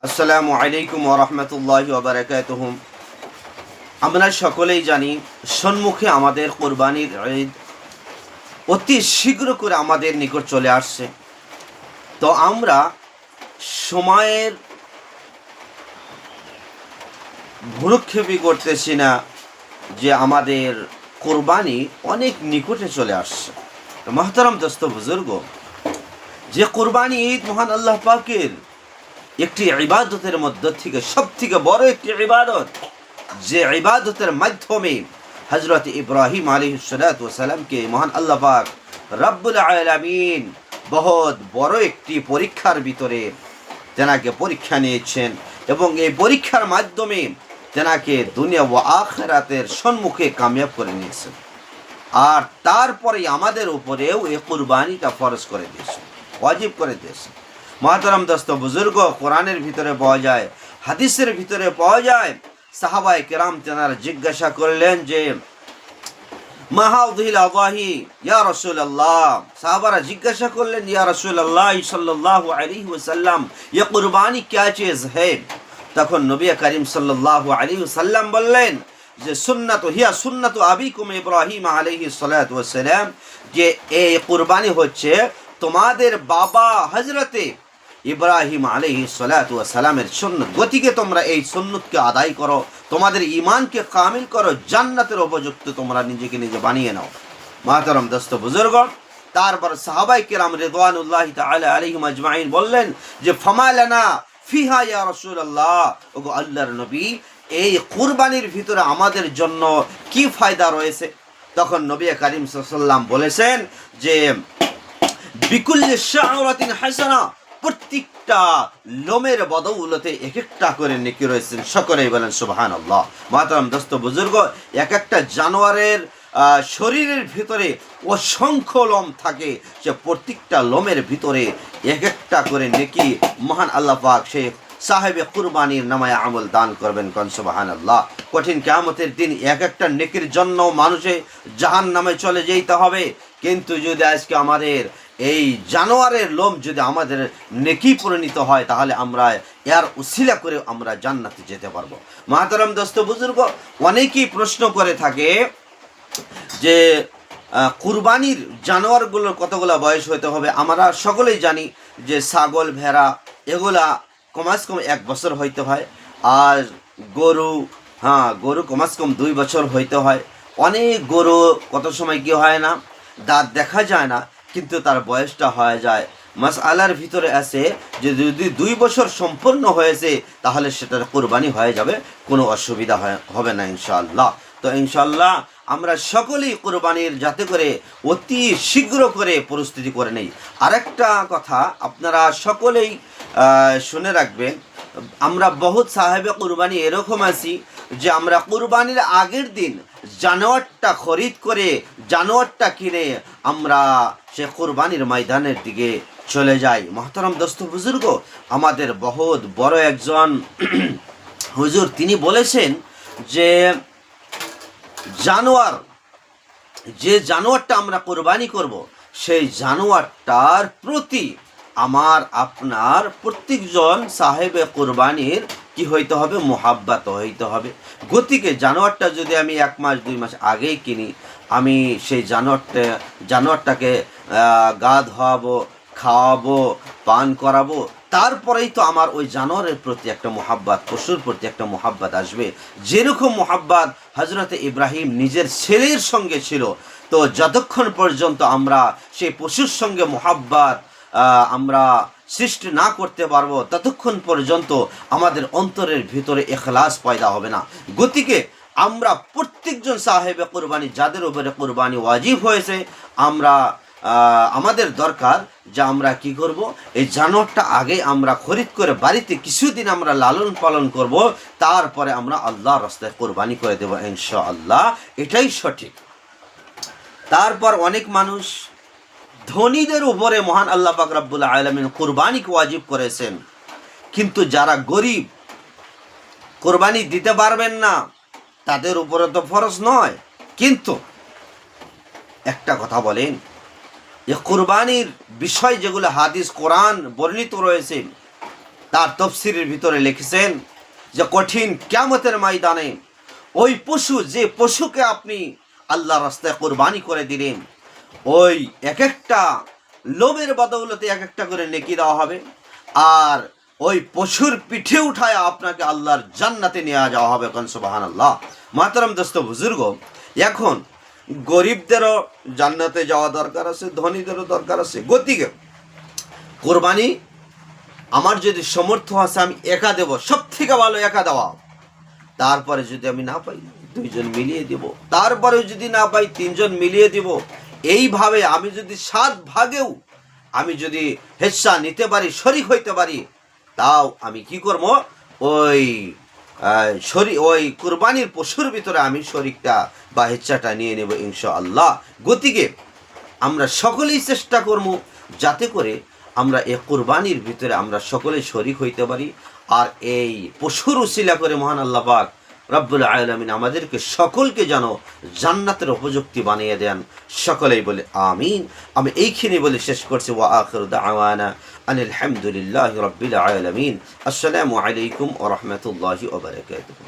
আসসালামু আলাইকুম ওয়া রাহমাতুল্লাহি ওয়া বারাকাতুহু। আমরা সকলেই জানি সম্মুখে আমাদের কোরবানির ঈদ অতি শীঘ্র করে আমাদের নিকট চলে আসছে। তো আমরা সময়ের ভ্রুক্ষেপই করতেছি না যে আমাদের কোরবানি অনেক নিকটে চলে আসছে। তো মহতারাম দোস্ত বুজুর্গ, যে কোরবানি ঈদ মহান আল্লাহ পাকের একটি ইবাদতের মধ্য থেকে সব থেকে বড় একটি ইবাদত, যে ইবাদতের মাধ্যমে হযরত ইব্রাহিম আলাইহিস সালাতু ওয়াস সালামকে মহান আল্লাহ পাক রব্বুল আলামিন বহুত বড় একটি পরীক্ষার ভিতরে তেনাকে পরীক্ষা নিয়েছেন এবং এই পরীক্ষার মাধ্যমে তেনাকে দুনিয়া ও আখিরাতের সম্মুখে কামিয়াব করে নিয়েছেন। আর তারপরে আমাদের উপরেও এই কুরবানিটা ফরজ করে দিয়েছেন, ওয়াজিব করে দিয়েছেন। মহতারাম দোস্ত বুজুর্গ, কোরআনের ভিতরে পাওয়া যায়, হাদিসের ভিতরে পাওয়া যায়, সাহাবায়ে কেরাম তেনারা জিজ্ঞাসা করলেন যে মা হাযিহিল আযাহি ইয়া রাসূলুল্লাহ। সাহাবারা জিজ্ঞাসা করলেন ইয়া রাসূলুল্লাহ সাল্লাল্লাহু আলাইহি ওয়াসাল্লাম, ये কুরবানি क्या चीज है? তখন নবী করিম সাল্লাল্লাহু আলাইহি ওয়াসাল্লাম বললেন যে সুন্নাতু হিয়া সুন্নাতু আবিকুম ইব্রাহিম আলাইহিস সালাতু ওয়াস সালাম, যে এই কুরবানি হচ্ছে তোমাদের বাবা হযরতে ইব্রাহিম আলাইহিস সালাতু ওয়াস সালামের সুন্নত। গতিকে তোমরা এই সুন্নতকে আদায় করো, তোমাদের ঈমানকে কামিল করো, জান্নাতের উপযুক্ত তোমরা নিজেকে নিজে বানিয়ে নাও। মাহতারাম দোস্ত বুজুর্গ, তারপর সাহাবায়ে কেরাম রিদওয়ানুল্লাহি তাআলা আলাইহিম আজমাইন বললেন যে ফামা লানা ফিহা ইয়া রাসূলুল্লাহ, ওগো আল্লাহর নবী, এই কুরবানির ভিতরে আমাদের জন্য কি ফায়দা রয়েছে? তখন নবী করিম সাল্লাল্লাহু আলাইহি ওয়াসাল্লাম বলেছেন যে বিকুল্লি শাওরাতিন হাসানা, প্রত্যেকটা লোমের বদৌলতে এক একটা করে নেকি রয়েছে। সকলেই বলেন সুবহানাল্লাহ। মাহতারাম দোস্ত বুজুর্গ, এক একটা জানোয়ারের শরীরের ভিতরে অসংখ্য লোম থাকে, সে প্রত্যেকটা লোমের ভিতরে এক একটা করে নেকি মহান আল্লাহ পাক সে সাহেবে কুরবানির নামায় আমল দান করবেন। কোন সুবহানাল্লাহ। কঠিন কিয়ামতের দিন এক একটা নেকির জন্য মানুষে জাহান্নামে চলে যেতে হবে, কিন্তু যদি আজকে আমাদের এই জানোয়ারের লোম যদি আমাদের নেকি পরিণত হয়, তাহলে আমরা এর উসিলা করে আমরা জান্নাতে যেতে পারবো। মাহতারাম দোস্ত বুজুর্গ, অনেকেই প্রশ্ন করে থাকে যে কুরবানির জানোয়ারগুলোর কতগুলো বয়স হতে হবে? আমরা সকলেই জানি যে ছাগল, ভেড়া এগুলা কমাস কম 1 বছর হইতে হয়, আর গরু কমাস কম 2 বছর হইতে হয়। অনেক গরু কত সময় কি হয় না, দাঁত দেখা যায় না, কিন্তু তার বয়সটা হয়ে যায়। মাসআলার ভিতরে আছে যে যদি 2 বছর সম্পূর্ণ হয়েছে তাহলে সেটার কুরবানি হয়ে যাবে, কোনো অসুবিধা হবে না ইনশাআল্লাহ। তো ইনশাআল্লাহ আমরা সকলেই কুরবানির যাতে করে অতি শীঘ্র করে প্রস্তুতি করে নেই। আরেকটা কথা আপনারা সকলেই শুনে রাখবেন, আমরা বহুত সাহেবে কুরবানি এরকম আছি যে আমরা কুরবানির আগের দিন জানোয়ারটা খরিদ করে, জানোয়ারটা কিনে আমরা সে কুরবানির ময়দানের দিকে চলে যাই। মহতারাম দোস্ত বুজুর্গ, আমাদের বহুত বড় একজন হুজুর তিনি বলেছেন যে যে জানোয়ারটা আমরা কুরবানি করব, সেই জানোয়ারটার প্রতি আমার আপনার প্রত্যেকজন সাহেবে কুরবানির কি হইতে হবে? মোহাব্বত হইতে হবে। গতিকে জানোয়ারটা যদি আমি 1 মাস 2 মাস আগেই কিনি, আমি সেই জানোয়ারটাকে গা ধোয়াবো, খাওয়াবো, পান করাবো, তারপরেই তো আমার ওই জানোয়ারের প্রতি একটা মোহাব্বত, পশুর প্রতি একটা মোহাব্বত আসবে। যেরকম মোহাব্বত হযরত ইব্রাহিম নিজের ছেলের সঙ্গে ছিল, তো যতক্ষণ পর্যন্ত আমরা সেই পশুর সঙ্গে মোহাব্বত আমরা সৃষ্টি না করতে পারবো, ততক্ষণ পর্যন্ত আমাদের অন্তরের ভিতরে ইখলাস পয়দা হবে না। গতিকে আমরা প্রত্যেকজন সাহেবে কুরবানি, যাদের উপরে কুরবানি ওয়াজিব হয়েছে, আমাদের দরকার যে আমরা কি করব, এই জানোয়ারটা আগে আমরা খরিদ করে বাড়িতে কিছুদিন আমরা লালন পালন করব, তারপরে আমরা আল্লাহর রাস্তায় কুরবানি করে দেব ইনশাআল্লাহ। এটাই সঠিক। তারপর অনেক মানুষ, ধনীদের উপরে মহান আল্লাহ পাক রব্বুল আলামিন কুরবানিকে ওয়াজিব করেছেন, কিন্তু যারা গরিব কুরবানি দিতে পারবেন না, তাদের উপরে তো ফরজ নয়। কিন্তু একটা কথা বলেন, এই কুরবানির বিষয় যেগুলো হাদিস কোরআন বর্ণিত রয়েছে, তার তফসিরের ভিতরে লিখেছেন যে কঠিন কিয়ামতের ময়দানে ওই পশু, যে পশুকে আপনি আল্লাহর রাস্তায় কোরবানি করে দিলেন, ওই এক একটা লোমের বদৌলতে এক একটা করে নেকি দেওয়া হবে, আর ওই পশুর পিঠে উঠায় আপনাকে আল্লাহর জান্নাতে নিয়ে যাওয়া হবে। কোন সুবহানাল্লাহ। মাহতারাম দোস্ত বুজুর্গ, এখন গরিবদেরও জান্নাতে যাওয়া দরকার আছে, ধনীদেরও দরকার আছে। গতিকে কোরবানি আমার যদি সামর্থ্য আছে আমি একা দেব, সব থেকে ভালো একা দেওয়া। তারপরে যদি আমি না পাই 2 জন মিলিয়ে দেব, তারপরেও যদি না পাই 3 জন মিলিয়ে দেব। এইভাবে আমি যদি 7 ভাগেও আমি যদি হিস্সা নিতে পারি, শরিক হইতে পারি, তাও আমি কি করব, ওই কুরবানির পশুর ভিতরে আমি শরিকটা বা হিস্সাটা নিয়ে নেব ইনশাআল্লাহ। গতিকে আমরা সকলেই চেষ্টা করব যাতে করে আমরা এই কুরবানির ভিতরে আমরা সকলেই শরিক হইতে পারি। আর এই পশুর উসিলা করে মহান আল্লাহ পাক রব্বুল আলামিন আমাদেরকে সকলকে যেন জান্নাতের উপযুক্তি বানিয়ে দেন। সকলেই বলে আমিন। আমি এইখানে বলে শেষ করছি। ওয়া আখিরু দাওয়ানা আনিল হামদুলিল্লাহি রাব্বিল আলামিন। আসসালামু আলাইকুম ওয়া রাহমাতুল্লাহি ওয়া বারাকাতুহু।